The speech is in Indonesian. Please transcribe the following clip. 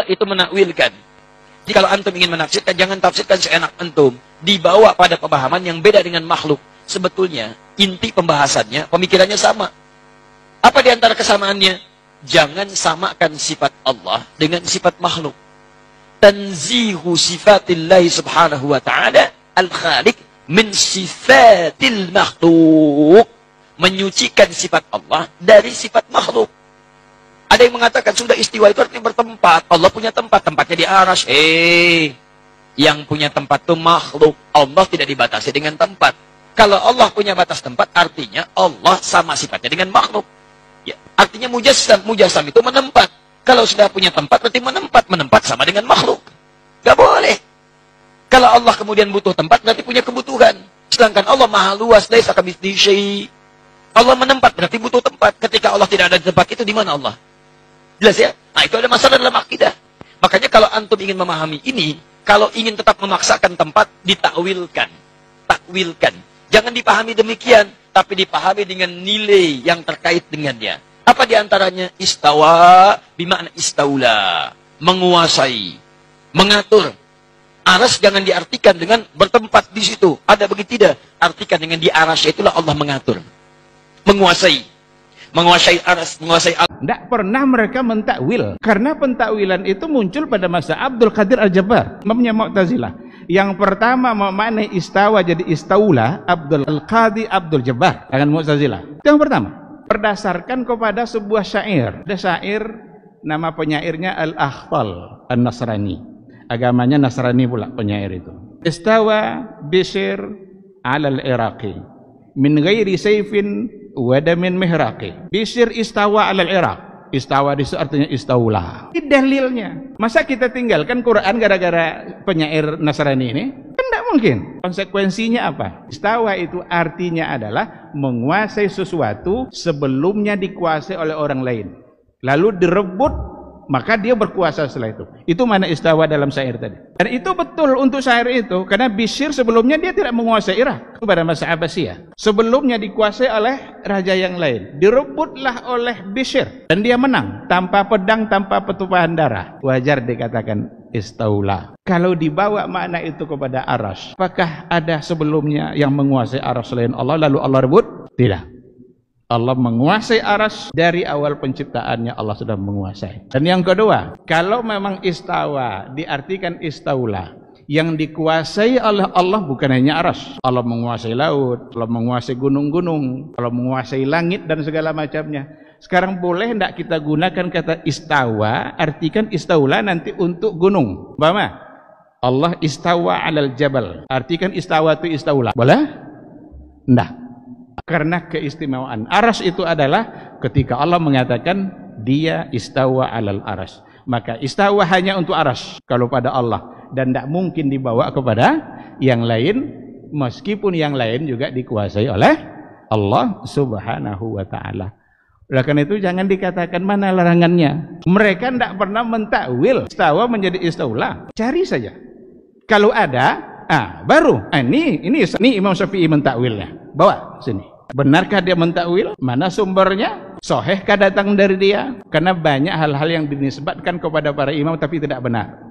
kedua itu menakwilkan. Jadi kalau antum ingin menafsirkan, jangan tafsirkan seenak antum. Dibawa pada pemahaman yang beda dengan makhluk. Sebetulnya, inti pembahasannya, pemikirannya sama. Apa di antara kesamaannya? Jangan samakan sifat Allah dengan sifat makhluk. Tanzihu sifatillahi subhanahu wa ta'ala al-khaliq min sifatil makhluk. Menyucikan sifat Allah dari sifat makhluk. Ada yang mengatakan sudah istiwa itu artinya bertempat. Allah punya tempat, tempatnya di arasy. Yang punya tempat itu makhluk. Allah tidak dibatasi dengan tempat. Kalau Allah punya batas tempat, artinya Allah sama sifatnya dengan makhluk. Ya, artinya mujassam itu menempat. Kalau sudah punya tempat, berarti menempat sama dengan makhluk. Gak boleh. Kalau Allah kemudian butuh tempat, berarti punya kebutuhan. Sedangkan Allah maha luas, laisa kamitslihi syai'. Allah menempat, berarti butuh tempat. Ketika Allah tidak ada di tempat itu, di mana Allah? Jelas ya? Nah, itu ada masalah dalam akidah. Makanya kalau antum ingin memahami ini, kalau ingin tetap memaksakan tempat, ditakwilkan. Takwilkan. Jangan dipahami demikian, tapi dipahami dengan nilai yang terkait dengannya. Apa diantaranya? Istawa, bimakna istaula. Menguasai. Mengatur. Aras jangan diartikan dengan bertempat di situ. Ada begitu tidak? Artikan dengan di arasy itulah Allah mengatur. Menguasai. Menguasai aras, menguasai al. Tidak pernah mereka mentakwil. Karena pentakwilan itu muncul pada masa Abdul Qadir Al-Jabbar, imamnya Mu'tazilah. Yang pertama memaknai istawa jadi istaula, Abdul Qadir Abdul Jabbar dengan Mu'tazilah. Itu yang pertama. Berdasarkan kepada sebuah syair. Ada syair, nama penyairnya Al-Akhtal An-Nasrani. Agamanya Nasrani pula penyair itu. Istawa Bishr alal Iraqi min ghairi sayfin wadamin mihraqi. Bishr istawa alal Iraq. Istawa itu artinya istaula. Ini dalilnya. Masa kita tinggalkan Quran gara-gara penyair Nasrani ini? Kan tidak mungkin. Konsekuensinya apa? Istawa itu artinya adalah menguasai sesuatu sebelumnya dikuasai oleh orang lain. Lalu direbut, maka dia berkuasa setelah itu. Itu mana istawa dalam syair tadi. Dan itu betul untuk syair itu. Karena Bishr sebelumnya dia tidak menguasai Irak pada masa Abbasiyah. Sebelumnya dikuasai oleh raja yang lain. Direbutlah oleh Bishr. Dan dia menang. Tanpa pedang, tanpa petumpahan darah. Wajar dikatakan istaula. Kalau dibawa makna itu kepada aras, apakah ada sebelumnya yang menguasai aras selain Allah lalu Allah rebut? Tidak. Allah menguasai aras dari awal penciptaannya, Allah sudah menguasai. Dan yang kedua, kalau memang istawa diartikan istaula, yang dikuasai oleh Allah bukan hanya aras. Allah menguasai laut, Allah menguasai gunung-gunung, Allah menguasai langit dan segala macamnya. Sekarang boleh tidak kita gunakan kata istawa, artikan istaula nanti untuk gunung. Bama? Allah istawa alal jabal, artikan istawa itu istaula. Boleh? Tidak. Karena keistimewaan aras itu adalah ketika Allah mengatakan dia istawa alal aras, maka istawa hanya untuk aras kalau pada Allah, dan tidak mungkin dibawa kepada yang lain, meskipun yang lain juga dikuasai oleh Allah subhanahu wa ta'ala. Oleh karena itu jangan dikatakan mana larangannya. Mereka tidak pernah mentakwil istawa menjadi istaula. Cari saja. Kalau ada, baru ini Imam Syafi'i mentakwilnya. Bawa sini. Benarkah dia mentakwil? Mana sumbernya? Sahihkah datang dari dia? Karena banyak hal-hal yang dinisbatkan kepada para imam tapi tidak benar.